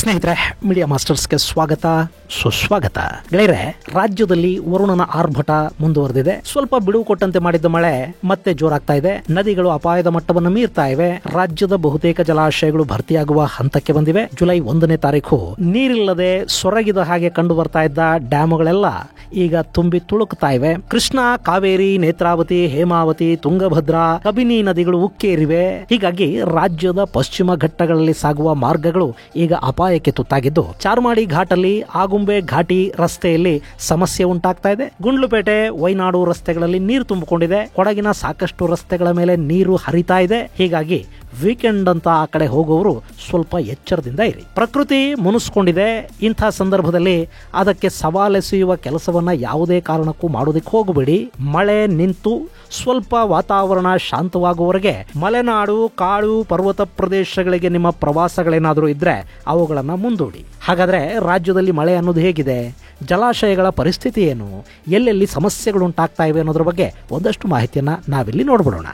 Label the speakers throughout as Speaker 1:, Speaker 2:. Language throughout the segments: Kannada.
Speaker 1: ಸ್ನೇಹಿತರೆ, ಮೀಡಿಯಾ ಮಾಸ್ಟರ್ಸ್ಗೆ ಸ್ವಾಗತ ಸುಸ್ವಾಗತ. ಗೆಳೆಯರೆ, ರಾಜ್ಯದಲ್ಲಿ ವರುಣನ ಆರ್ಭಟ ಮುಂದುವರೆದಿದೆ. ಸ್ವಲ್ಪ ಬಿಡುವು ಕೊಟ್ಟಂತೆ ಮಾಡಿದ್ದ ಮಳೆ ಮತ್ತೆ ಜೋರಾಗ್ತಾ ಇದೆ. ನದಿಗಳು ಅಪಾಯದ ಮಟ್ಟವನ್ನು ಮೀರ್ತಾ ಇವೆ. ರಾಜ್ಯದ ಬಹುತೇಕ ಜಲಾಶಯಗಳು ಭರ್ತಿಯಾಗುವ ಹಂತಕ್ಕೆ ಬಂದಿವೆ. ಜುಲೈ 1ನೇ ತಾರೀಕು ನೀರಿಲ್ಲದೆ ಸೊರಗಿದ ಹಾಗೆ ಕಂಡು ಬರ್ತಾ ಇದ್ದ ಡ್ಯಾಮುಗಳೆಲ್ಲ ಈಗ ತುಂಬಿ ತುಳುಕ್ತಾ ಇವೆ. ಕೃಷ್ಣ, ಕಾವೇರಿ, ನೇತ್ರಾವತಿ, ಹೇಮಾವತಿ, ತುಂಗಭದ್ರಾ, ಕಬಿನಿ ನದಿಗಳು ಉಕ್ಕೇರಿವೆ. ಹೀಗಾಗಿ ರಾಜ್ಯದ ಪಶ್ಚಿಮ ಘಟ್ಟಗಳಲ್ಲಿ ಸಾಗುವ ಮಾರ್ಗಗಳು ಈಗ ಅಪಾಯಕ್ಕೆ ತುತ್ತಾಗಿದ್ದು, ಚಾರ್ಮಾಡಿ ಘಾಟಲ್ಲಿ ಆಗುಂಬೆ ಘಾಟಿ ರಸ್ತೆಯಲ್ಲಿ ಸಮಸ್ಯೆ ಉಂಟಾಗ್ತಾ ಇದೆ. ಗುಂಡ್ಲುಪೇಟೆ, ವೈನಾಡು ರಸ್ತೆಗಳಲ್ಲಿ ನೀರು ತುಂಬಿಕೊಂಡಿದೆ. ಕೊಡಗಿನ ಸಾಕಷ್ಟು ರಸ್ತೆಗಳ ಮೇಲೆ ನೀರು ಹರಿತಾ ಇದೆ. ಹೀಗಾಗಿ ವೀಕೆಂಡ್ ಅಂತ ಆ ಕಡೆ ಹೋಗುವವರು ಸ್ವಲ್ಪ ಎಚ್ಚರದಿಂದ ಇರಿ. ಪ್ರಕೃತಿ ಮುನಿಸ್ಕೊಂಡಿದೆ. ಇಂಥ ಸಂದರ್ಭದಲ್ಲಿ ಅದಕ್ಕೆ ಸವಾಲೆಸೆಯುವ ಕೆಲಸವನ್ನ ಯಾವುದೇ ಕಾರಣಕ್ಕೂ ಮಾಡೋದಕ್ಕೆ ಹೋಗಬೇಡಿ. ಮಳೆ ನಿಂತು ಸ್ವಲ್ಪ ವಾತಾವರಣ ಶಾಂತವಾಗುವವರೆಗೆ ಮಲೆನಾಡು, ಕಾಡು, ಪರ್ವತ ಪ್ರದೇಶಗಳಿಗೆ ನಿಮ್ಮ ಪ್ರವಾಸಗಳೇನಾದರೂ ಇದ್ರೆ ಅವುಗಳನ್ನ ಮುಂದೂಡಿ. ಹಾಗಾದ್ರೆ ರಾಜ್ಯದಲ್ಲಿ ಮಳೆ ಅನ್ನೋದು ಹೇಗಿದೆ, ಜಲಾಶಯಗಳ ಪರಿಸ್ಥಿತಿ ಏನು, ಎಲ್ಲೆಲ್ಲಿ ಸಮಸ್ಯೆಗಳು ಉಂಟಾಗ್ತಾ ಇವೆ ಅನ್ನೋದ್ರ ಬಗ್ಗೆ ಒಂದಷ್ಟು ಮಾಹಿತಿಯನ್ನ ನಾವಿಲ್ಲಿ ನೋಡ್ಬಿಡೋಣ.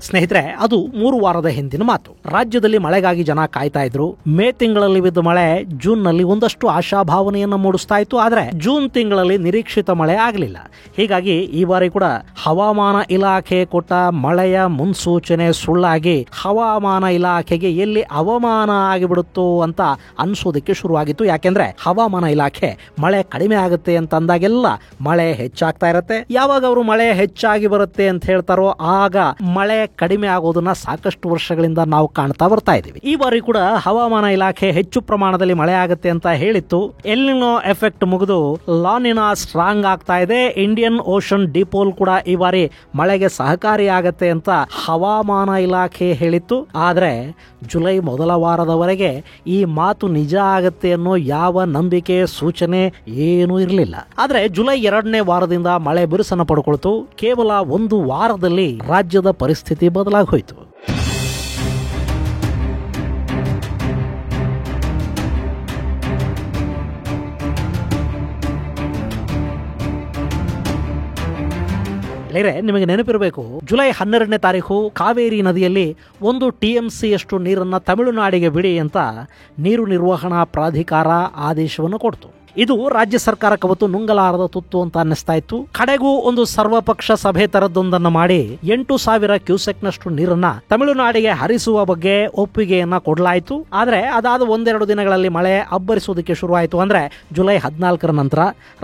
Speaker 1: ಸ್ನೇಹಿತರೆ, ಅದು 3 ವಾರದ ಹಿಂದಿನ ಮಾತು. ರಾಜ್ಯದಲ್ಲಿ ಮಳೆಗಾಗಿ ಜನ ಕಾಯ್ತಾ ಇದ್ರು. ಮೇ ತಿಂಗಳಲ್ಲಿ ಬಿದ್ದ ಮಳೆ ಜೂನ್ ನಲ್ಲಿ ಒಂದಷ್ಟು ಆಶಾಭಾವನೆಯನ್ನು ಮೂಡಿಸ್ತಾ ಇತ್ತು. ಆದ್ರೆ ಜೂನ್ ತಿಂಗಳಲ್ಲಿ ನಿರೀಕ್ಷಿತ ಮಳೆ ಆಗಲಿಲ್ಲ. ಹೀಗಾಗಿ ಈ ಬಾರಿ ಕೂಡ ಹವಾಮಾನ ಇಲಾಖೆ ಕೊಟ್ಟ ಮಳೆಯ ಮುನ್ಸೂಚನೆ ಸುಳ್ಳಾಗಿ ಹವಾಮಾನ ಇಲಾಖೆಗೆ ಎಲ್ಲಿ ಅವಮಾನ ಆಗಿಬಿಡುತ್ತೋ ಅಂತ ಅನ್ಸೋದಕ್ಕೆ ಶುರುವಾಗಿತ್ತು. ಯಾಕೆಂದ್ರೆ ಹವಾಮಾನ ಇಲಾಖೆ ಮಳೆ ಕಡಿಮೆ ಆಗುತ್ತೆ ಅಂತ ಅಂದಾಗೆಲ್ಲ ಮಳೆ ಹೆಚ್ಚಾಗ್ತಾ ಇರತ್ತೆ. ಯಾವಾಗ ಅವರು ಮಳೆ ಹೆಚ್ಚಾಗಿ ಬರುತ್ತೆ ಅಂತ ಹೇಳ್ತಾರೋ ಆಗ ಮಳೆ ಕಡಿಮೆ ಆಗೋದನ್ನ ಸಾಕಷ್ಟು ವರ್ಷಗಳಿಂದ ನಾವು ಕಾಣ್ತಾ ಬರ್ತಾ ಇದೀವಿ. ಈ ಬಾರಿ ಕೂಡ ಹವಾಮಾನ ಇಲಾಖೆ ಹೆಚ್ಚು ಪ್ರಮಾಣದಲ್ಲಿ ಮಳೆ ಆಗುತ್ತೆ ಅಂತ ಹೇಳಿತ್ತು. ಎಲ್ನಿನೋ ಎಫೆಕ್ಟ್ ಮುಗಿದು ಲಾನಿನಾ ಸ್ಟ್ರಾಂಗ್ ಆಗ್ತಾ ಇದೆ. ಇಂಡಿಯನ್ ಓಷನ್ ಡಿಪೋಲ್ ಕೂಡ ಈ ಬಾರಿ ಮಳೆಗೆ ಸಹಕಾರಿಯಾಗತ್ತೆ ಅಂತ ಹವಾಮಾನ ಇಲಾಖೆ ಹೇಳಿತ್ತು. ಆದ್ರೆ ಜುಲೈ ಮೊದಲ ವಾರದವರೆಗೆ ಈ ಮಾತು ನಿಜ ಆಗತ್ತೆ ಅನ್ನೋ ಯಾವ ನಂಬಿಕೆ, ಸೂಚನೆ ಏನೂ ಇರಲಿಲ್ಲ. ಆದ್ರೆ ಜುಲೈ 2ನೇ ವಾರದಿಂದ ಮಳೆ ಬಿರುಸನ್ನು ಪಡ್ಕೊಳ್ತು. ಕೇವಲ 1 ವಾರದಲ್ಲಿ ರಾಜ್ಯದ ಪರಿಸ್ಥಿತಿ ಬದಲಾಗಿ ಹೋಯಿತು. ನಿಮಗೆ ನೆನಪಿರಬೇಕು, ಜುಲೈ 12ನೇ ತಾರೀಕು ಕಾವೇರಿ ನದಿಯಲ್ಲಿ 1 TMC ಯಷ್ಟು ನೀರನ್ನ ತಮಿಳುನಾಡಿಗೆ ಬಿಡಿ ಅಂತ ನೀರು ನಿರ್ವಹಣಾ ಪ್ರಾಧಿಕಾರ ಆದೇಶವನ್ನು ಕೊಡ್ತು. ಇದು ರಾಜ್ಯ ಸರ್ಕಾರಕ್ಕೆ ಅವತ್ತು ನುಂಗಲಾರದ ತುತ್ತು ಅಂತ ಅನ್ನಿಸ್ತಾ ಇತ್ತು. ಕಡೆಗೂ ಒಂದು ಸರ್ವಪಕ್ಷ ಸಭೆ ತರದ್ದೊಂದನ್ನು ಮಾಡಿ 8,000 ಕ್ಯೂಸೆಕ್ನಷ್ಟು ನೀರನ್ನ ತಮಿಳುನಾಡಿಗೆ ಹರಿಸುವ ಬಗ್ಗೆ ಒಪ್ಪಿಗೆಯನ್ನ ಕೊಡಲಾಯಿತು. ಆದ್ರೆ ಅದಾದ 1-2 ದಿನಗಳಲ್ಲಿ ಮಳೆ ಅಬ್ಬರಿಸೋದಕ್ಕೆ ಶುರುವಾಯಿತು. ಅಂದ್ರೆ ಜುಲೈ 14ರ ನಂತರ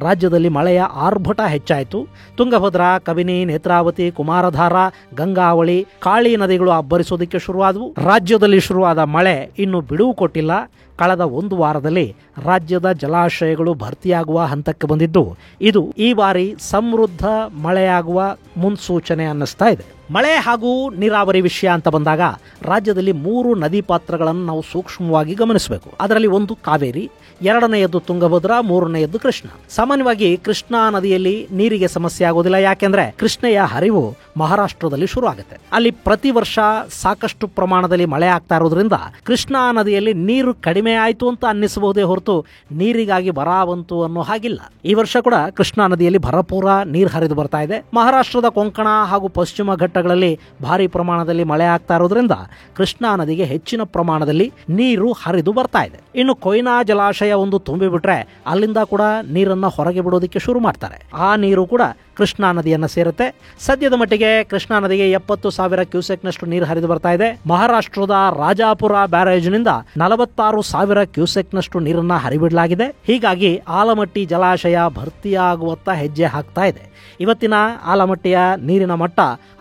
Speaker 1: ರಾಜ್ಯದಲ್ಲಿ ಮಳೆಯ ಆರ್ಭಟ ಹೆಚ್ಚಾಯಿತು. ತುಂಗಭದ್ರಾ, ಕಬಿನಿ, ನೇತ್ರಾವತಿ, ಕುಮಾರಧಾರ, ಗಂಗಾವಳಿ, ಕಾಳಿ ನದಿಗಳು ಅಬ್ಬರಿಸೋದಕ್ಕೆ ಶುರುವಾದವು. ರಾಜ್ಯದಲ್ಲಿ ಶುರುವಾದ ಮಳೆ ಇನ್ನು ಬಿಡುವು ಕೊಟ್ಟಿಲ್ಲ. ಕಳೆದ 1 ವಾರದಲ್ಲಿ ರಾಜ್ಯದ ಜಲಾಶಯಗಳು ಭರ್ತಿಯಾಗುವ ಹಂತಕ್ಕೆ ಬಂದಿದ್ದು, ಇದು ಈ ಬಾರಿ ಸಮೃದ್ಧ ಮಳೆಯಾಗುವ ಮುನ್ಸೂಚನೆ ಅನ್ನಿಸ್ತಾ ಇದೆ. ಮಳೆ ಹಾಗೂ ನೀರಾವರಿ ವಿಷಯ ಅಂತ ಬಂದಾಗ ರಾಜ್ಯದಲ್ಲಿ 3 ನದಿ ಪಾತ್ರಗಳನ್ನು ನಾವು ಸೂಕ್ಷ್ಮವಾಗಿ ಗಮನಿಸಬೇಕು. ಅದರಲ್ಲಿ ಒಂದು ಕಾವೇರಿ, 2ನೇಯದ್ದು ತುಂಗಭದ್ರಾ, 3ನೇಯದ್ದು ಕೃಷ್ಣ. ಸಾಮಾನ್ಯವಾಗಿ ಕೃಷ್ಣಾ ನದಿಯಲ್ಲಿ ನೀರಿಗೆ ಸಮಸ್ಯೆ ಆಗೋದಿಲ್ಲ. ಯಾಕೆಂದ್ರೆ ಕೃಷ್ಣೆಯ ಹರಿವು ಮಹಾರಾಷ್ಟ್ರದಲ್ಲಿ ಶುರು ಆಗುತ್ತೆ. ಅಲ್ಲಿ ಪ್ರತಿ ವರ್ಷ ಸಾಕಷ್ಟು ಪ್ರಮಾಣದಲ್ಲಿ ಮಳೆ ಆಗ್ತಾ ಇರೋದ್ರಿಂದ ಕೃಷ್ಣಾ ನದಿಯಲ್ಲಿ ನೀರು ಕಡಿಮೆ ಆಯ್ತು ಅಂತ ಅನ್ನಿಸಬಹುದೇ ಹೊರತು ನೀರಿಗಾಗಿ ಬರ ಬಂತು ಅನ್ನೋ ಹಾಗಿಲ್ಲ. ಈ ವರ್ಷ ಕೂಡ ಕೃಷ್ಣಾ ನದಿಯಲ್ಲಿ ಭರಪೂರ ನೀರು ಹರಿದು ಬರ್ತಾ ಇದೆ. ಮಹಾರಾಷ್ಟ್ರದ ಕೊಂಕಣ ಹಾಗೂ ಪಶ್ಚಿಮ ಘಟ್ಟಗಳಲ್ಲಿ ಭಾರಿ ಪ್ರಮಾಣದಲ್ಲಿ ಮಳೆ ಆಗ್ತಾ ಇರೋದ್ರಿಂದ ಕೃಷ್ಣಾ ನದಿಗೆ ಹೆಚ್ಚಿನ ಪ್ರಮಾಣದಲ್ಲಿ ನೀರು ಹರಿದು ಬರ್ತಾ ಇದೆ. ಇನ್ನು ಕೊಯ್ನಾ ಜಲಾಶಯ ಒಂದು ತುಂಬಿ ಬಿಟ್ರೆ ಅಲ್ಲಿಂದ ಕೂಡ ನೀರನ್ನ ಹೊರಗೆ ಬಿಡೋದಕ್ಕೆ ಶುರು ಮಾಡ್ತಾರೆ. ಆ ನೀರು ಕೂಡ ಕೃಷ್ಣಾ ನದಿಯನ್ನ ಸೇರುತ್ತೆ. ಸದ್ಯದ ಮಟ್ಟಿಗೆ ಕೃಷ್ಣಾ ನದಿಗೆ 70,000 ಕ್ಯೂಸೆಕ್ನಷ್ಟು ನೀರು ಹರಿದು ಬರ್ತಾ ಇದೆ. ಮಹಾರಾಷ್ಟ್ರದ ರಾಜಾಪುರ ಬ್ಯಾರೇಜ್ನಿಂದ 46,000 ಕ್ಯೂಸೆಕ್ನಷ್ಟು ನೀರನ್ನ ಹರಿಬಿಡಲಾಗಿದೆ. ಹೀಗಾಗಿ ಆಲಮಟ್ಟಿ ಜಲಾಶಯ ಭರ್ತಿಯಾಗುವತ್ತ ಹೆಜ್ಜೆ ಹಾಕ್ತಾ ಇದೆ. ಇವತ್ತಿನ ಆಲಮಟ್ಟಿಯ ನೀರಿನ ಮಟ್ಟ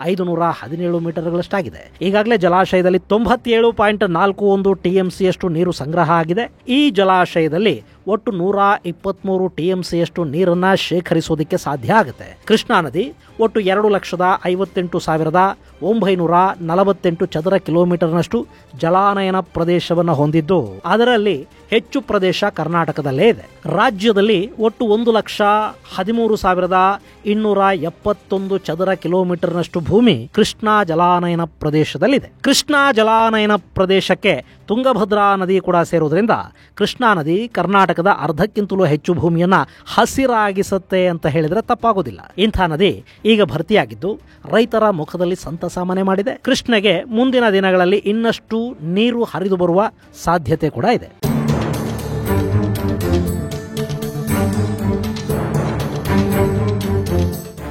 Speaker 1: 517 ಮೀಟರ್ಗಳಷ್ಟಾಗಿದೆ. ಈಗಾಗಲೇ ಜಲಾಶಯದಲ್ಲಿ 97.41 TMC ಯಷ್ಟು ನೀರು ಸಂಗ್ರಹ ಆಗಿದೆ. ಈ ಜಲಾಶಯದಲ್ಲಿ ಒಟ್ಟು 123 TMC ಯಷ್ಟು ನೀರನ್ನ ಶೇಖರಿಸೋದಕ್ಕೆ ಸಾಧ್ಯ ಆಗುತ್ತೆ. ಕೃಷ್ಣಾ ನದಿ ಒಟ್ಟು 2,58,1 948 ಚದರ ಕಿಲೋಮೀಟರ್ನಷ್ಟು ಜಲಾನಯನ ಪ್ರದೇಶವನ್ನು ಹೊಂದಿದ್ದು ಅದರಲ್ಲಿ ಹೆಚ್ಚು ಪ್ರದೇಶ ಕರ್ನಾಟಕದಲ್ಲೇ ಇದೆ. ರಾಜ್ಯದಲ್ಲಿ ಒಟ್ಟು 1,13,271 ಚದರ ಕಿಲೋಮೀಟರ್ನಷ್ಟು ಭೂಮಿ ಕೃಷ್ಣಾ ಜಲಾನಯನ ಪ್ರದೇಶದಲ್ಲಿದೆ. ಕೃಷ್ಣಾ ಜಲಾನಯನ ಪ್ರದೇಶಕ್ಕೆ ತುಂಗಭದ್ರಾ ನದಿ ಕೂಡ ಸೇರೋದ್ರಿಂದ ಕೃಷ್ಣಾ ನದಿ ಕರ್ನಾಟಕದ ಅರ್ಧಕ್ಕಿಂತಲೂ ಹೆಚ್ಚು ಭೂಮಿಯನ್ನ ಹಸಿರಾಗಿಸುತ್ತೆ ಅಂತ ಹೇಳಿದ್ರೆ ತಪ್ಪಾಗೋದಿಲ್ಲ. ಇಂಥ ನದಿ ಈಗ ಭರ್ತಿಯಾಗಿದ್ದು ರೈತರ ಮುಖದಲ್ಲಿ ಸಂತಸ ಮನೆ ಮಾಡಿದೆ. ಕೃಷ್ಣೆಗೆ ಮುಂದಿನ ದಿನಗಳಲ್ಲಿ ಇನ್ನಷ್ಟು ನೀರು ಹರಿದು ಬರುವ ಸಾಧ್ಯತೆ ಕೂಡ ಇದೆ.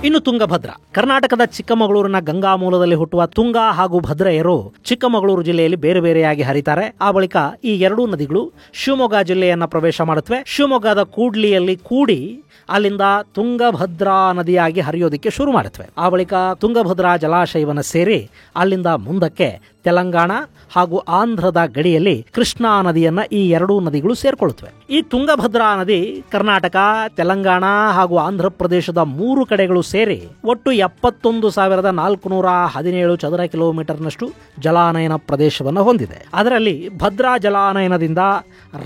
Speaker 1: ಇನ್ನು ತುಂಗಭದ್ರಾ, ಕರ್ನಾಟಕದ ಚಿಕ್ಕಮಗಳೂರಿನ ಗಂಗಾ ಮೂಲದಲ್ಲಿ ಹುಟ್ಟುವ ತುಂಗಾ ಹಾಗೂ ಭದ್ರೆಯರು ಚಿಕ್ಕಮಗಳೂರು ಜಿಲ್ಲೆಯಲ್ಲಿ ಬೇರೆ ಬೇರೆಯಾಗಿ ಹರಿತಾರೆ. ಆ ಬಳಿಕ ಈ ಎರಡೂ ನದಿಗಳು ಶಿವಮೊಗ್ಗ ಜಿಲ್ಲೆಯನ್ನ ಪ್ರವೇಶ ಮಾಡುತ್ತವೆ. ಶಿವಮೊಗ್ಗದ ಕೂಡ್ಲಿಯಲ್ಲಿ ಕೂಡಿ ಅಲ್ಲಿಂದ ತುಂಗಭದ್ರಾ ನದಿಯಾಗಿ ಹರಿಯೋದಕ್ಕೆ ಶುರು ಮಾಡುತ್ತವೆ. ಆ ಬಳಿಕ ತುಂಗಭದ್ರಾ ಜಲಾಶಯವನ್ನು ಸೇರಿ ಅಲ್ಲಿಂದ ಮುಂದಕ್ಕೆ ತೆಲಂಗಾಣ ಹಾಗೂ ಆಂಧ್ರದ ಗಡಿಯಲ್ಲಿ ಕೃಷ್ಣಾ ನದಿಯನ್ನ ಈ ಎರಡೂ ನದಿಗಳು ಸೇರ್ಕೊಳ್ಳುತ್ತವೆ. ಈ ತುಂಗಭದ್ರಾ ನದಿ ಕರ್ನಾಟಕ, ತೆಲಂಗಾಣ ಹಾಗೂ ಆಂಧ್ರ ಪ್ರದೇಶದ 3 ಕಡೆಗಳು ಸೇರಿ ಒಟ್ಟು 71,417 ಚದರ ಕಿಲೋಮೀಟರ್ನಷ್ಟು ಜಲಾನಯನ ಪ್ರದೇಶವನ್ನು ಹೊಂದಿದೆ. ಅದರಲ್ಲಿ ಭದ್ರಾ ಜಲಾನಯನದಿಂದ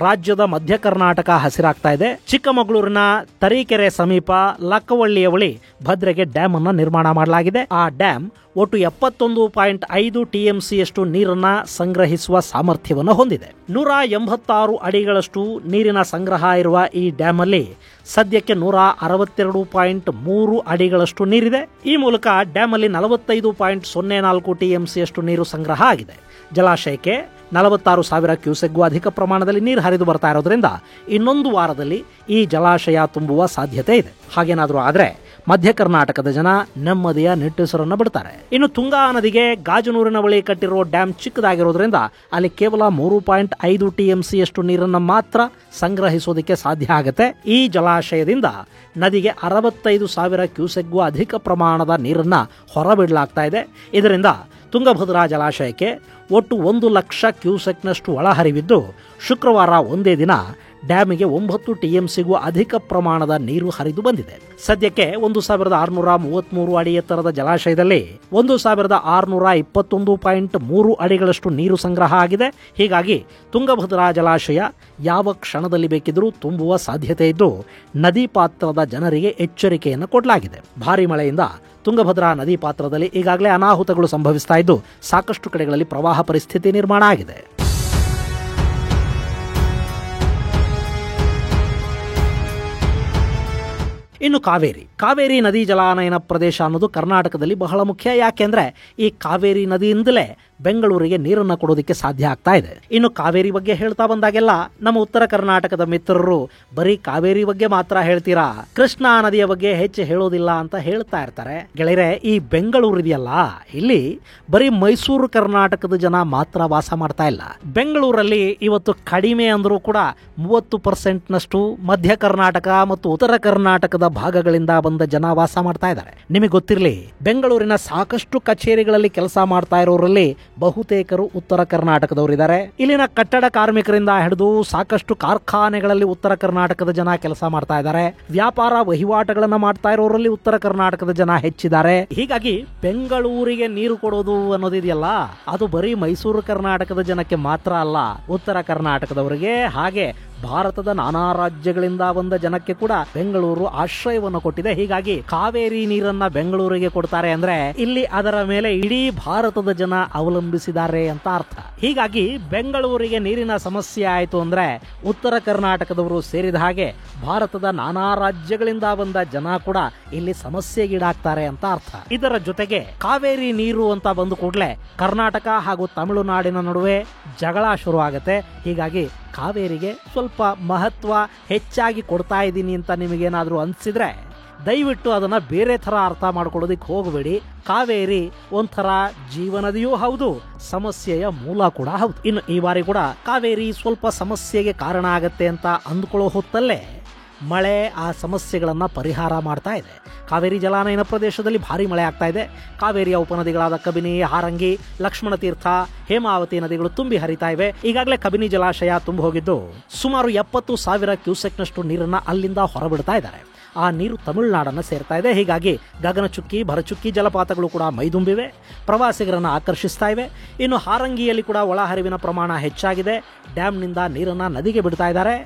Speaker 1: ರಾಜ್ಯದ ಮಧ್ಯ ಕರ್ನಾಟಕ ಹಸಿರಾಗ್ತಾ ಇದೆ. ಚಿಕ್ಕಮಗಳೂರಿನ ತರೀಕೆರೆ ಸಮೀಪ ಲಕ್ಕವಳ್ಳಿಯ ಬಳಿ ಭದ್ರೆಗೆ ಡ್ಯಾಮ್ ಅನ್ನು ನಿರ್ಮಾಣ ಮಾಡಲಾಗಿದೆ. ಆ ಡ್ಯಾಮ್ ಒಟ್ಟು 71.5 TMCಯಷ್ಟು ನೀರನ್ನ ಸಂಗ್ರಹಿಸುವ ಸಾಮರ್ಥ್ಯವನ್ನು ಹೊಂದಿದೆ. 186 ಅಡಿಗಳಷ್ಟು ನೀರಿನ ಸಂಗ್ರಹ ಇರುವ ಈ ಡ್ಯಾಮ್ ಅಲ್ಲಿ ಸದ್ಯಕ್ಕೆ 162.3 ಅಡಿಗಳಷ್ಟು ನೀರಿದೆ. ಈ ಮೂಲಕ ಡ್ಯಾಮ್ ಅಲ್ಲಿ 45.04 TMCಯಷ್ಟು ನೀರು ಸಂಗ್ರಹ ಆಗಿದೆ. ಜಲಾಶಯಕ್ಕೆ 46,000 ಕ್ಯೂಸೆಕ್ಗೂ ಅಧಿಕ ಪ್ರಮಾಣದಲ್ಲಿ ನೀರು ಹರಿದು ಬರ್ತಾ ಇರೋದ್ರಿಂದ ಇನ್ನೊಂದು ವಾರದಲ್ಲಿ ಈ ಜಲಾಶಯ ತುಂಬುವ ಸಾಧ್ಯತೆ ಇದೆ. ಹಾಗೇನಾದ್ರೂ ಆದ್ರೆ ಮಧ್ಯ ಕರ್ನಾಟಕದ ಜನ ನೆಮ್ಮದಿಯ ನಿಟ್ಟುಸಿರನ್ನು ಬಿಡ್ತಾರೆ. ಇನ್ನು ತುಂಗಾ ನದಿಗೆ ಗಾಜನೂರಿನ ಬಳಿ ಕಟ್ಟಿರುವ ಡ್ಯಾಮ್ ಚಿಕ್ಕದಾಗಿರೋದ್ರಿಂದ ಅಲ್ಲಿ ಕೇವಲ 3.5 TMCಯಷ್ಟು ನೀರನ್ನು ಮಾತ್ರ ಸಂಗ್ರಹಿಸೋದಕ್ಕೆ ಸಾಧ್ಯ ಆಗುತ್ತೆ. ಈ ಜಲಾಶಯದಿಂದ ನದಿಗೆ 65,000 ಕ್ಯೂಸೆಕ್ಗೂ ಅಧಿಕ ಪ್ರಮಾಣದ ನೀರನ್ನ ಹೊರಬಿಡಲಾಗ್ತಾ ಇದೆ. ಇದರಿಂದ ತುಂಗಭದ್ರಾ ಜಲಾಶಯಕ್ಕೆ ಒಟ್ಟು 1 ಲಕ್ಷ ಕ್ಯೂಸೆಕ್ನಷ್ಟು ಒಳಹರಿವಿದ್ದು ಶುಕ್ರವಾರ ಒಂದೇ ದಿನ ಡ್ಯಾಮಿಗೆ 9 TMCಗೂ ಅಧಿಕ ಪ್ರಮಾಣದ ನೀರು ಹರಿದು ಬಂದಿದೆ. ಸದ್ಯಕ್ಕೆ 1,633 ಅಡಿ ಎತ್ತರದ ಜಲಾಶಯದಲ್ಲಿ 1,621.3 ಅಡಿಗಳಷ್ಟು ನೀರು ಸಂಗ್ರಹ ಆಗಿದೆ. ಹೀಗಾಗಿ ತುಂಗಭದ್ರಾ ಜಲಾಶಯ ಯಾವ ಕ್ಷಣದಲ್ಲಿ ಬೇಕಿದ್ರೂ ತುಂಬುವ ಸಾಧ್ಯತೆ ಇದ್ದು ನದಿ ಪಾತ್ರದ ಜನರಿಗೆ ಎಚ್ಚರಿಕೆಯನ್ನು ಕೊಡಲಾಗಿದೆ. ಭಾರಿ ಮಳೆಯಿಂದ ತುಂಗಭದ್ರಾ ನದಿ ಪಾತ್ರದಲ್ಲಿ ಈಗಾಗಲೇ ಅನಾಹುತಗಳು ಸಂಭವಿಸ್ತಾ ಇದ್ದು ಸಾಕಷ್ಟು ಕಡೆಗಳಲ್ಲಿ ಪ್ರವಾಹ ಪರಿಸ್ಥಿತಿ ನಿರ್ಮಾಣ ಆಗಿದೆ. ಇನ್ನು ಕಾವೇರಿ ನದಿ ಜಲಾನಯನ ಪ್ರದೇಶ ಅನ್ನೋದು ಕರ್ನಾಟಕದಲ್ಲಿ ಬಹಳ ಮುಖ್ಯ. ಯಾಕೆಂದ್ರೆ ಈ ಕಾವೇರಿ ನದಿಯಿಂದಲೇ ಬೆಂಗಳೂರಿಗೆ ನೀರನ್ನು ಕೊಡೋದಕ್ಕೆ ಸಾಧ್ಯ ಆಗ್ತಾ ಇದೆ. ಇನ್ನು ಕಾವೇರಿ ಬಗ್ಗೆ ಹೇಳ್ತಾ ಬಂದಾಗೆಲ್ಲ ನಮ್ಮ ಉತ್ತರ ಕರ್ನಾಟಕದ ಮಿತ್ರರು ಬರೀ ಕಾವೇರಿ ಬಗ್ಗೆ ಮಾತ್ರ ಹೇಳ್ತೀರಾ, ಕೃಷ್ಣಾ ನದಿಯ ಬಗ್ಗೆ ಹೆಚ್ಚು ಹೇಳೋದಿಲ್ಲ ಅಂತ ಹೇಳ್ತಾ ಇರ್ತಾರೆ. ಗೆಳೆಯರೆ, ಈ ಬೆಂಗಳೂರು ಇದೆಯಲ್ಲ, ಇಲ್ಲಿ ಬರೀ ಮೈಸೂರು ಕರ್ನಾಟಕದ ಜನ ಮಾತ್ರ ವಾಸ ಮಾಡ್ತಾ ಇಲ್ಲ. ಬೆಂಗಳೂರಲ್ಲಿ ಇವತ್ತು ಕಡಿಮೆ ಅಂದ್ರೂ ಕೂಡ 30%ನಷ್ಟು ಮಧ್ಯ ಕರ್ನಾಟಕ ಮತ್ತು ಉತ್ತರ ಕರ್ನಾಟಕದ ಭಾಗಗಳಿಂದ ಬಂದ ಜನ ವಾಸ ಮಾಡ್ತಾ ಇದ್ದಾರೆ. ನಿಮಗೆ ಗೊತ್ತಿರಲಿ, ಬೆಂಗಳೂರಿನ ಸಾಕಷ್ಟು ಕಚೇರಿಗಳಲ್ಲಿ ಕೆಲಸ ಮಾಡ್ತಾ ಇರೋರಲ್ಲಿ ಬಹುತೇಕರು ಉತ್ತರ ಕರ್ನಾಟಕದವರಿದ್ದಾರೆ. ಇಲ್ಲಿನ ಕಟ್ಟಡ ಕಾರ್ಮಿಕರಿಂದ ಹಿಡಿದು ಸಾಕಷ್ಟು ಕಾರ್ಖಾನೆಗಳಲ್ಲಿ ಉತ್ತರ ಕರ್ನಾಟಕದ ಜನ ಕೆಲಸ ಮಾಡ್ತಾ ಇದ್ದಾರೆ. ವ್ಯಾಪಾರ ವಹಿವಾಟುಗಳನ್ನ ಮಾಡ್ತಾ ಇರೋರಲ್ಲಿ ಉತ್ತರ ಕರ್ನಾಟಕದ ಜನ ಹೆಚ್ಚಿದ್ದಾರೆ. ಹೀಗಾಗಿ ಬೆಂಗಳೂರಿಗೆ ನೀರು ಕೊಡೋದು ಅನ್ನೋದಿದೆಯಲ್ಲ, ಅದು ಬರೀ ಮೈಸೂರು ಕರ್ನಾಟಕದ ಜನಕ್ಕೆ ಮಾತ್ರ ಅಲ್ಲ, ಉತ್ತರ ಕರ್ನಾಟಕದವರಿಗೆ ಹಾಗೆ ಭಾರತದ ನಾನಾ ರಾಜ್ಯಗಳಿಂದ ಬಂದ ಜನಕ್ಕೆ ಕೂಡ ಬೆಂಗಳೂರು ಆಶ್ರಯವನ್ನು ಕೊಟ್ಟಿದೆ. ಹೀಗಾಗಿ ಕಾವೇರಿ ನೀರನ್ನ ಬೆಂಗಳೂರಿಗೆ ಕೊಡ್ತಾರೆ ಅಂದ್ರೆ ಇಲ್ಲಿ ಅದರ ಮೇಲೆ ಇಡೀ ಭಾರತದ ಜನ ಅವಲಂಬಿಸಿದ್ದಾರೆ ಅಂತ ಅರ್ಥ. ಹೀಗಾಗಿ ಬೆಂಗಳೂರಿಗೆ ನೀರಿನ ಸಮಸ್ಯೆ ಆಯಿತು ಅಂದ್ರೆ ಉತ್ತರ ಕರ್ನಾಟಕದವರು ಸೇರಿದ ಹಾಗೆ ಭಾರತದ ನಾನಾ ರಾಜ್ಯಗಳಿಂದ ಬಂದ ಜನ ಕೂಡ ಇಲ್ಲಿ ಸಮಸ್ಯೆಗೀಡಾಗ್ತಾರೆ ಅಂತ ಅರ್ಥ. ಇದರ ಜೊತೆಗೆ ಕಾವೇರಿ ನೀರು ಅಂತ ಬಂದು ಕೂಡಲೇ ಕರ್ನಾಟಕ ಹಾಗೂ ತಮಿಳುನಾಡಿನ ನಡುವೆ ಜಗಳ ಶುರು ಆಗುತ್ತೆ. ಹೀಗಾಗಿ ಕಾವೇರಿಗೆ ಸ್ವಲ್ಪ ಮಹತ್ವ ಹೆಚ್ಚಾಗಿ ಕೊಡ್ತಾ ಇದ್ದೀನಿ ಅಂತ ನಿಮಗೇನಾದ್ರೂ ಅನ್ಸಿದ್ರೆ ದಯವಿಟ್ಟು ಅದನ್ನ ಬೇರೆ ತರ ಅರ್ಥ ಮಾಡ್ಕೊಳ್ಳೋದಿಕ್ ಹೋಗಬೇಡಿ. ಕಾವೇರಿ ಒಂಥರ ಜೀವನದಿಯೂ ಹೌದು, ಸಮಸ್ಯೆಯ ಮೂಲ ಕೂಡ ಹೌದು. ಇನ್ನು ಈ ಬಾರಿ ಕೂಡ ಕಾವೇರಿ ಸ್ವಲ್ಪ ಸಮಸ್ಯೆಗೆ ಕಾರಣ ಆಗತ್ತೆ ಅಂತ ಅಂದ್ಕೊಳ್ಳೋ ಹೊತ್ತಲ್ಲೇ ಮಳೆ ಆ ಸಮಸ್ಯೆಗಳನ್ನ ಪರಿಹಾರ ಮಾಡ್ತಾ ಇದೆ. ಕಾವೇರಿ ಜಲಾನಯನ ಪ್ರದೇಶದಲ್ಲಿ ಭಾರಿ ಮಳೆ ಆಗ್ತಾ ಇದೆ. ಕಾವೇರಿಯ ಉಪನದಿಗಳಾದ ಕಬಿನಿ, ಹಾರಂಗಿ, ಲಕ್ಷ್ಮಣ ತೀರ್ಥ, ಹೇಮಾವತಿ ನದಿಗಳು ತುಂಬಿ ಹರಿತಾ ಇವೆ. ಈಗಾಗಲೇ ಕಬಿನಿ ಜಲಾಶಯ ತುಂಬಿ ಹೋಗಿದ್ದು ಸುಮಾರು 70,000 ಕ್ಯೂಸೆಕ್ನಷ್ಟು ನೀರನ್ನ ಅಲ್ಲಿಂದ ಹೊರಬಿಡ್ತಾ ಇದ್ದಾರೆ. ಆ ನೀರು ತಮಿಳುನಾಡನ್ನು ಸೇರ್ತಾ ಇದೆ. ಹೀಗಾಗಿ ಗಗನಚುಕ್ಕಿ, ಭರಚುಕ್ಕಿ ಜಲಪಾತಗಳು ಕೂಡ ಮೈದುಂಬಿವೆ, ಪ್ರವಾಸಿಗರನ್ನು ಆಕರ್ಷಿಸ್ತಾ ಇವೆ. ಇನ್ನು ಹಾರಂಗಿಯಲ್ಲಿ ಕೂಡ ಒಳಹರಿವಿನ ಪ್ರಮಾಣ ಹೆಚ್ಚಾಗಿದೆ. ಡ್ಯಾಮ್ನಿಂದ ನೀರನ್ನು ನದಿಗೆ ಬಿಡ್ತಾ ಇದ್ದಾರೆ.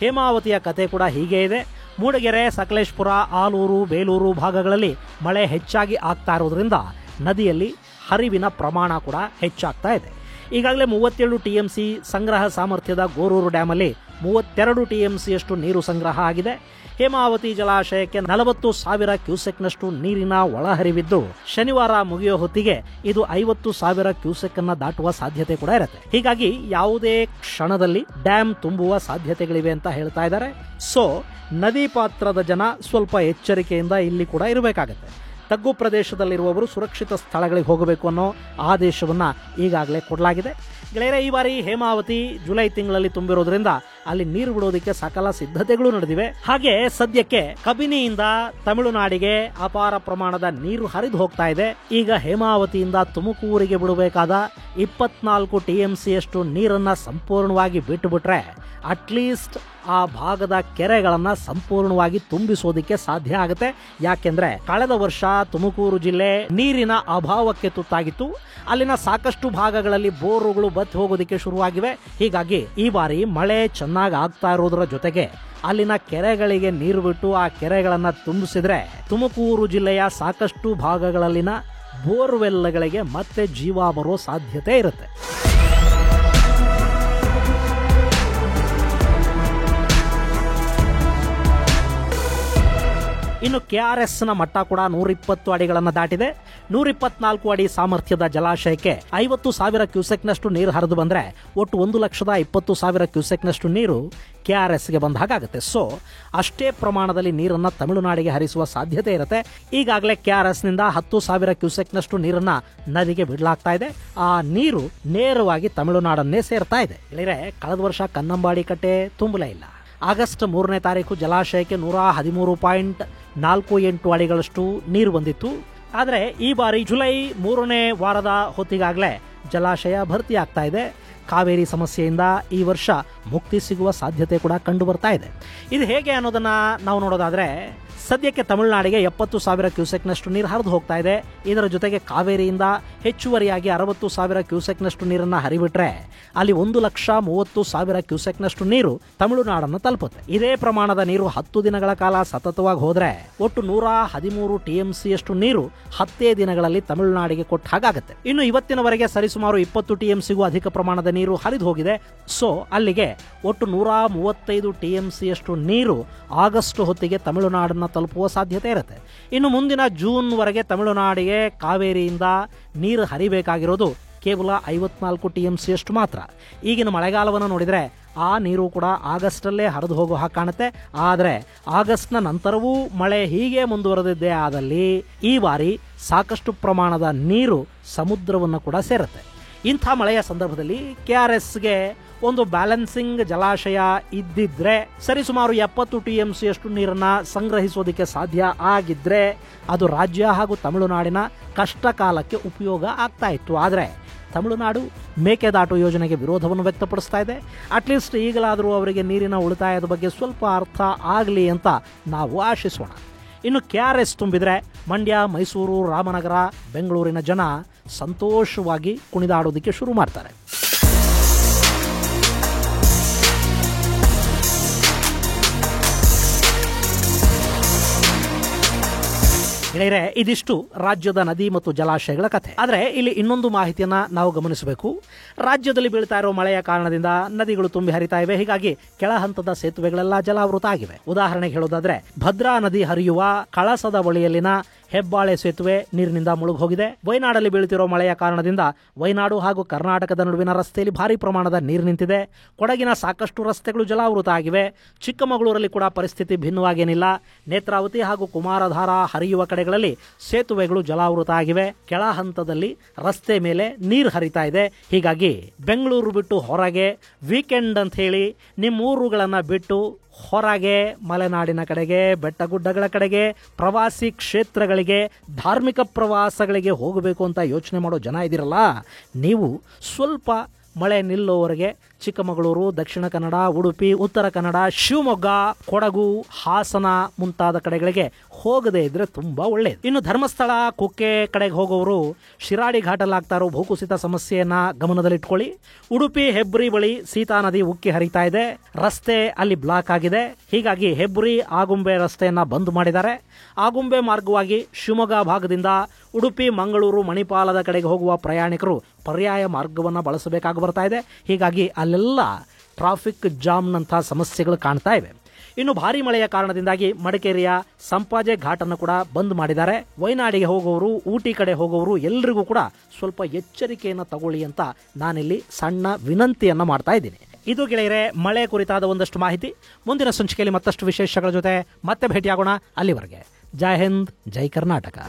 Speaker 1: ಹೇಮಾವತಿಯ ಕತೆ ಕೂಡ ಹೀಗೆ ಇದೆ. ಮೂಡಿಗೆರೆ, ಸಕಲೇಶ್ಪುರ, ಆಲೂರು, ಬೇಲೂರು ಭಾಗಗಳಲ್ಲಿ ಮಳೆ ಹೆಚ್ಚಾಗಿ ಆಗ್ತಾ ಇರೋದ್ರಿಂದ ನದಿಯಲ್ಲಿ ಹರಿವಿನ ಪ್ರಮಾಣ ಕೂಡ ಹೆಚ್ಚಾಗ್ತಾ ಇದೆ. ಈಗಾಗಲೇ 37 TMC ಸಂಗ್ರಹ ಸಾಮರ್ಥ್ಯದ ಗೋರೂರು ಡ್ಯಾಮಲ್ಲಿ 32 TMCಯಷ್ಟು ನೀರು ಸಂಗ್ರಹ ಆಗಿದೆ. ಹೇಮಾವತಿ ಜಲಾಶಯಕ್ಕೆ 40,000 ಕ್ಯೂಸೆಕ್ನಷ್ಟು ನೀರಿನ ಒಳಹರಿವಿದ್ದು ಶನಿವಾರ ಮುಗಿಯೋ ಹೊತ್ತಿಗೆ ಇದು 50,000 ಕ್ಯೂಸೆಕ್ ಅನ್ನ ದಾಟುವ ಸಾಧ್ಯತೆ ಕೂಡ ಇರುತ್ತೆ. ಹೀಗಾಗಿ ಯಾವುದೇ ಕ್ಷಣದಲ್ಲಿ ಡ್ಯಾಮ್ ತುಂಬುವ ಸಾಧ್ಯತೆಗಳಿವೆ ಅಂತ ಹೇಳ್ತಾ ಇದ್ದಾರೆ. ಸೊ ನದಿ ಪಾತ್ರದ ಜನ ಸ್ವಲ್ಪ ಎಚ್ಚರಿಕೆಯಿಂದ ಇಲ್ಲಿ ಕೂಡ ಇರಬೇಕಾಗತ್ತೆ. ತಗ್ಗು ಪ್ರದೇಶದಲ್ಲಿರುವವರು ಸುರಕ್ಷಿತ ಸ್ಥಳಗಳಿಗೆ ಹೋಗಬೇಕು ಅನ್ನೋ ಆದೇಶವನ್ನ ಈಗಾಗಲೇ ಕೊಡಲಾಗಿದೆ. ಗೆಳೆಯರೆ, ಈ ಬಾರಿ ಹೇಮಾವತಿ ಜುಲೈ ತಿಂಗಳಲ್ಲಿ ತುಂಬಿರೋದ್ರಿಂದ ಅಲ್ಲಿ ನೀರು ಬಿಡೋದಕ್ಕೆ ಸಕಲ ಸಿದ್ಧತೆಗಳು ನಡೆದಿವೆ. ಹಾಗೆ ಸದ್ಯಕ್ಕೆ ಕಬಿನಿಯಿಂದ ತಮಿಳುನಾಡಿಗೆ ಅಪಾರ ಪ್ರಮಾಣದ ನೀರು ಹರಿದು ಹೋಗ್ತಾ ಇದೆ. ಈಗ ಹೇಮಾವತಿಯಿಂದ ತುಮಕೂರಿಗೆ ಬಿಡಬೇಕಾದ 24 TMCಯಷ್ಟು ನೀರನ್ನ ಸಂಪೂರ್ಣವಾಗಿ ಬಿಟ್ಟುಬಿಟ್ರೆ ಅಟ್ಲೀಸ್ಟ್ ಆ ಭಾಗದ ಕೆರೆಗಳನ್ನ ಸಂಪೂರ್ಣವಾಗಿ ತುಂಬಿಸೋದಕ್ಕೆ ಸಾಧ್ಯ ಆಗುತ್ತೆ. ಯಾಕೆಂದ್ರೆ ಕಳೆದ ವರ್ಷ ತುಮಕೂರು ಜಿಲ್ಲೆ ನೀರಿನ ಅಭಾವಕ್ಕೆ ತುತ್ತಾಗಿತ್ತು. ಅಲ್ಲಿನ ಸಾಕಷ್ಟು ಭಾಗಗಳಲ್ಲಿ ಬೋರುಗಳು ಬತ್ತಿ ಹೋಗೋದಕ್ಕೆ ಶುರುವಾಗಿವೆ. ಹೀಗಾಗಿ ಈ ಬಾರಿ ಮಳೆ ಚೆನ್ನಾಗಿ ಆಗ್ತಾ ಇರೋದ್ರ ಜೊತೆಗೆ ಅಲ್ಲಿನ ಕೆರೆಗಳಿಗೆ ನೀರು ಬಿಟ್ಟು ಆ ಕೆರೆಗಳನ್ನ ತುಂಬಿಸಿದ್ರೆ ತುಮಕೂರು ಜಿಲ್ಲೆಯ ಸಾಕಷ್ಟು ಭಾಗಗಳಲ್ಲಿನ ಬೋರ್ವೆಲ್ಗಳಿಗೆ ಮತ್ತೆ ಜೀವ ಬರೋ ಸಾಧ್ಯತೆ ಇರುತ್ತೆ. ಇನ್ನು KRSನ ಮಟ್ಟ ಕೂಡ 120 ಅಡಿಗಳನ್ನು ದಾಟಿದೆ. 124 ಅಡಿ ಸಾಮರ್ಥ್ಯದ ಜಲಾಶಯಕ್ಕೆ 50,000 ಕ್ಯೂಸೆಕ್ನಷ್ಟು ನೀರು ಹರಿದು ಬಂದ್ರೆ ಒಟ್ಟು 1,20,000 ಕ್ಯೂಸೆಕ್ನಷ್ಟು ನೀರು KRSಗೆ ಬಂದ ಹಾಗಾಗುತ್ತೆ. ಸೊ ಅಷ್ಟೇ ಪ್ರಮಾಣದಲ್ಲಿ ನೀರನ್ನ ತಮಿಳುನಾಡಿಗೆ ಹರಿಸುವ ಸಾಧ್ಯತೆ ಇರುತ್ತೆ. ಈಗಾಗಲೇ KRSನಿಂದ 10,000 ಕ್ಯೂಸೆಕ್ನಷ್ಟು ನೀರನ್ನ ನದಿಗೆ ಬಿಡಲಾಗ್ತಾ ಇದೆ. ಆ ನೀರು ನೇರವಾಗಿ ತಮಿಳುನಾಡನ್ನೇ ಸೇರ್ತಾ ಇದೆ. ಕಳೆದ ವರ್ಷ ಕನ್ನಂಬಾಡಿ ಕಟ್ಟೆ ತುಂಬಲೇ ಇಲ್ಲ. ಆಗಸ್ಟ್ 3ನೇ ತಾರೀಕು ಜಲಾಶಯಕ್ಕೆ 113.48 ಅಡಿಗಳಷ್ಟು ನೀರು ಬಂದಿತ್ತು. ಆದರೆ ಈ ಬಾರಿ ಜುಲೈ 3ನೇ ವಾರದ ಹೊತ್ತಿಗಾಗಲೇ ಜಲಾಶಯ ಭರ್ತಿ ಆಗ್ತಾ ಇದೆ. ಕಾವೇರಿ ಸಮಸ್ಯೆಯಿಂದ ಈ ವರ್ಷ ಮುಕ್ತಿ ಸಿಗುವ ಸಾಧ್ಯತೆ ಕೂಡ ಕಂಡು ಬರ್ತಾ ಇದೆ. ಇದು ಹೇಗೆ ಅನ್ನೋದನ್ನ ನಾವು ನೋಡೋದಾದ್ರೆ ಸದ್ಯಕ್ಕೆ ತಮಿಳುನಾಡಿಗೆ 70,000 ಕ್ಯೂಸೆಕ್ನಷ್ಟು ನೀರು ಹರಿದು ಹೋಗ್ತಾ ಇದೆ. ಇದರ ಜೊತೆಗೆ ಕಾವೇರಿಯಿಂದ ಹೆಚ್ಚುವರಿಯಾಗಿ 60,000 ಕ್ಯೂಸೆಕ್ನಷ್ಟು ನೀರನ್ನ ಹರಿಬಿಟ್ರೆ ಅಲ್ಲಿ 1,30,000 ಕ್ಯೂಸೆಕ್ನಷ್ಟು ನೀರು ತಮಿಳುನಾಡನ್ನು ತಲುಪುತ್ತೆ. ಇದೇ ಪ್ರಮಾಣದ ನೀರು 10 ದಿನಗಳ ಕಾಲ ಸತತವಾಗಿ ಹೋದ್ರೆ ಒಟ್ಟು 113 TMCಯಷ್ಟು ನೀರು 10 ದಿನಗಳಲ್ಲಿ ತಮಿಳುನಾಡಿಗೆ ಕೊಟ್ಟ ಹಾಗಾಗುತ್ತೆ. ಇನ್ನು ಇವತ್ತಿನವರೆಗೆ ಸರಿಸುಮಾರು 20 TMCಗೂ ಅಧಿಕ ಪ್ರಮಾಣದ ನೀರು ಹರಿದು ಹೋಗಿದೆ. ಸೊ ಅಲ್ಲಿಗೆ ಒಟ್ಟು 135 TMCಯಷ್ಟು ನೀರು ಆಗಸ್ಟ್ ಹೊತ್ತಿಗೆ ತಮಿಳುನಾಡನ್ನ ತಲುಪುವ ಸಾಧ್ಯತೆ ಇರುತ್ತೆ. ಇನ್ನು ಮುಂದಿನ ಜೂನ್ ವರೆಗೆ ತಮಿಳುನಾಡಿಗೆ ಕಾವೇರಿಯಿಂದ ನೀರು ಹರಿಬೇಕಾಗಿರೋದು ಕೇವಲ 54 TMCಯಷ್ಟು ಮಾತ್ರ. ಈಗಿನ ಮಳೆಗಾಲವನ್ನು ನೋಡಿದರೆ ಆ ನೀರು ಕೂಡ ಆಗಸ್ಟಲ್ಲೇ ಹರಿದು ಹೋಗೋ ಹಾಗೆ ಕಾಣುತ್ತೆ. ಆದರೆ ಆಗಸ್ಟ್ನ ನಂತರವೂ ಮಳೆ ಹೀಗೆ ಮುಂದುವರೆದಿದ್ದೇ ಆದಲ್ಲಿ ಈ ಬಾರಿ ಸಾಕಷ್ಟು ಪ್ರಮಾಣದ ನೀರು ಸಮುದ್ರವನ್ನು ಕೂಡ ಸೇರುತ್ತೆ. ಇಂಥ ಮಳೆಯ ಸಂದರ್ಭದಲ್ಲಿ KRSಗೆ ಒಂದು ಬ್ಯಾಲೆನ್ಸಿಂಗ್ ಜಲಾಶಯ ಇದ್ದಿದ್ರೆ ಸರಿಸುಮಾರು 70 TMCಯಷ್ಟು ನೀರನ್ನ ಸಂಗ್ರಹಿಸೋದಕ್ಕೆ ಸಾಧ್ಯ ಆಗಿದ್ರೆ ಅದು ರಾಜ್ಯ ಹಾಗೂ ತಮಿಳುನಾಡಿನ ಕಷ್ಟ ಕಾಲಕ್ಕೆ ಉಪಯೋಗ ಆಗ್ತಾ ಇತ್ತು. ಆದರೆ ತಮಿಳುನಾಡು ಮೇಕೆದಾಟು ಯೋಜನೆಗೆ ವಿರೋಧವನ್ನು ವ್ಯಕ್ತಪಡಿಸ್ತಾ ಇದೆ. ಅಟ್ಲೀಸ್ಟ್ ಈಗಲಾದರೂ ಅವರಿಗೆ ನೀರಿನ ಉಳಿತಾಯದ ಬಗ್ಗೆ ಸ್ವಲ್ಪ ಅರ್ಥ ಆಗಲಿ ಅಂತ ನಾವು ಆಶಿಸೋಣ. ಇನ್ನು KRS ತುಂಬಿದ್ರೆ ಮಂಡ್ಯ, ಮೈಸೂರು, ರಾಮನಗರ, ಬೆಂಗಳೂರಿನ ಜನ ಸಂತೋಷವಾಗಿ ಕುಣಿದಾಡೋದಕ್ಕೆ ಶುರು ಮಾಡ್ತಾರೆ. ಗೆಳೆಯರೆ, ಇದಿಷ್ಟು ರಾಜ್ಯದ ನದಿ ಮತ್ತು ಜಲಾಶಯಗಳ ಕಥೆ. ಆದರೆ ಇಲ್ಲಿ ಇನ್ನೊಂದು ಮಾಹಿತಿಯನ್ನ ನಾವು ಗಮನಿಸಬೇಕು. ರಾಜ್ಯದಲ್ಲಿ ಬೀಳ್ತಾ ಇರೋ ಮಳೆಯ ಕಾರಣದಿಂದ ನದಿಗಳು ತುಂಬಿ ಹರಿತಾ ಇವೆ. ಹೀಗಾಗಿ ಕೆಳ ಹಂತದ ಸೇತುವೆಗಳೆಲ್ಲ ಜಲಾವೃತ ಆಗಿವೆ. ಉದಾಹರಣೆಗೆ ಹೇಳೋದಾದ್ರೆ ಭದ್ರಾ ನದಿ ಹರಿಯುವ ಕಳಸದ ಬಳಿಯಲ್ಲಿನ ಹೆಬ್ಬಾಳೆ ಸೇತುವೆ ನೀರಿನಿಂದ ಮುಳುಗಿ ಹೋಗಿದೆ. ವಯನಾಡಲ್ಲಿ ಬೀಳುತ್ತಿರೋ ಮಳೆಯ ಕಾರಣದಿಂದ ವಯನಾಡು ಹಾಗೂ ಕರ್ನಾಟಕದ ನಡುವಿನ ರಸ್ತೆಯಲ್ಲಿ ಭಾರಿ ಪ್ರಮಾಣದ ನೀರು ನಿಂತಿದೆ. ಕೊಡಗಿನ ಸಾಕಷ್ಟು ರಸ್ತೆಗಳು ಜಲಾವೃತ ಆಗಿವೆ. ಚಿಕ್ಕಮಗಳೂರಲ್ಲಿ ಕೂಡ ಪರಿಸ್ಥಿತಿ ಭಿನ್ನವಾಗೇನಿಲ್ಲ. ನೇತ್ರಾವತಿ ಹಾಗೂ ಕುಮಾರಧಾರ ಹರಿಯುವ ಕಡೆಗಳಲ್ಲಿ ಸೇತುವೆಗಳು ಜಲಾವೃತ ಆಗಿವೆ. ಕೆಳ ಹಂತದಲ್ಲಿ ರಸ್ತೆ ಮೇಲೆ ನೀರು ಹರಿತಾ ಇದೆ. ಹೀಗಾಗಿ ಬೆಂಗಳೂರು ಬಿಟ್ಟು ಹೊರಗೆ ವೀಕೆಂಡ್ ಅಂತ ಹೇಳಿ ನಿಮ್ಮೂರುಗಳನ್ನ ಬಿಟ್ಟು ಹೊರಗೆ ಮಲೆನಾಡಿನ ಕಡೆಗೆ, ಬೆಟ್ಟಗುಡ್ಡಗಳ ಕಡೆಗೆ, ಪ್ರವಾಸಿ ಕ್ಷೇತ್ರಗಳಿಗೆ, ಧಾರ್ಮಿಕ ಪ್ರವಾಸಗಳಿಗೆ ಹೋಗಬೇಕು ಅಂತ ಯೋಚನೆ ಮಾಡೋ ಜನ ಇದ್ದೀರಲ್ಲ, ನೀವು ಸ್ವಲ್ಪ ಮಳೆ ನಿಲ್ಲುವವರೆಗೆ ಚಿಕ್ಕಮಗಳೂರು, ದಕ್ಷಿಣ ಕನ್ನಡ, ಉಡುಪಿ, ಉತ್ತರ ಕನ್ನಡ, ಶಿವಮೊಗ್ಗ, ಕೊಡಗು, ಹಾಸನ ಮುಂತಾದ ಕಡೆಗಳಿಗೆ ಹೋಗದೇ ಇದ್ರೆ ತುಂಬಾ ಒಳ್ಳೆಯದು. ಇನ್ನು ಧರ್ಮಸ್ಥಳ, ಕುಕ್ಕೆ ಕಡೆಗೆ ಹೋಗೋರು ಶಿರಾಡಿ ಘಾಟಲ್ಲಾಗ್ತಾ ಇರೋ ಭೂಕುಸಿತ ಸಮಸ್ಯೆಯನ್ನ ಗಮನದಲ್ಲಿಟ್ಕೊಳ್ಳಿ. ಉಡುಪಿ ಹೆಬ್ರಿ ಬಳಿ ಸೀತಾ ನದಿ ಉಕ್ಕಿ ಹರಿತಾ ಇದೆ, ರಸ್ತೆ ಅಲ್ಲಿ ಬ್ಲಾಕ್ ಆಗಿದೆ. ಹೀಗಾಗಿ ಹೆಬ್ರಿ ಆಗುಂಬೆ ರಸ್ತೆಯನ್ನ ಬಂದ್ ಮಾಡಿದ್ದಾರೆ. ಆಗುಂಬೆ ಮಾರ್ಗವಾಗಿ ಶಿವಮೊಗ್ಗ ಭಾಗದಿಂದ ಉಡುಪಿ, ಮಂಗಳೂರು, ಮಣಿಪಾಲದ ಕಡೆಗೆ ಹೋಗುವ ಪ್ರಯಾಣಿಕರು ಪರ್ಯಾಯ ಮಾರ್ಗವನ್ನು ಬಳಸಬೇಕಾಗಿ ಬರ್ತಾ ಇದೆ. ಹೀಗಾಗಿ ಅಲ್ಲೆಲ್ಲ ಟ್ರಾಫಿಕ್ ಜಾಮ್ನಂಥ ಸಮಸ್ಯೆಗಳು ಕಾಣ್ತಾ ಇವೆ. ಇನ್ನು ಭಾರಿ ಮಳೆಯ ಕಾರಣದಿಂದಾಗಿ ಮಡಿಕೇರಿಯ ಸಂಪಾಜೆ ಘಾಟನ್ನು ಕೂಡ ಬಂದ್ ಮಾಡಿದ್ದಾರೆ. ವಯನಾಡಿಗೆ ಹೋಗೋರು, ಊಟಿ ಕಡೆ ಹೋಗೋರು ಎಲ್ಲರಿಗೂ ಕೂಡ ಸ್ವಲ್ಪ ಎಚ್ಚರಿಕೆಯನ್ನು ತಗೊಳ್ಳಿ ಅಂತ ನಾನಿಲ್ಲಿ ಸಣ್ಣ ವಿನಂತಿಯನ್ನು ಮಾಡ್ತಾ ಇದ್ದೀನಿ. ಇದು ಗೆಳೆಯರೆ ಮಳೆ ಕುರಿತಾದ ಒಂದಷ್ಟು ಮಾಹಿತಿ. ಮುಂದಿನ ಸಂಚಿಕೆಯಲ್ಲಿ ಮತ್ತಷ್ಟು ವಿಶೇಷಗಳ ಜೊತೆ ಮತ್ತೆ ಭೇಟಿಯಾಗೋಣ. ಅಲ್ಲಿವರೆಗೆ ಜೈ ಹಿಂದ್, ಜೈ ಕರ್ನಾಟಕ.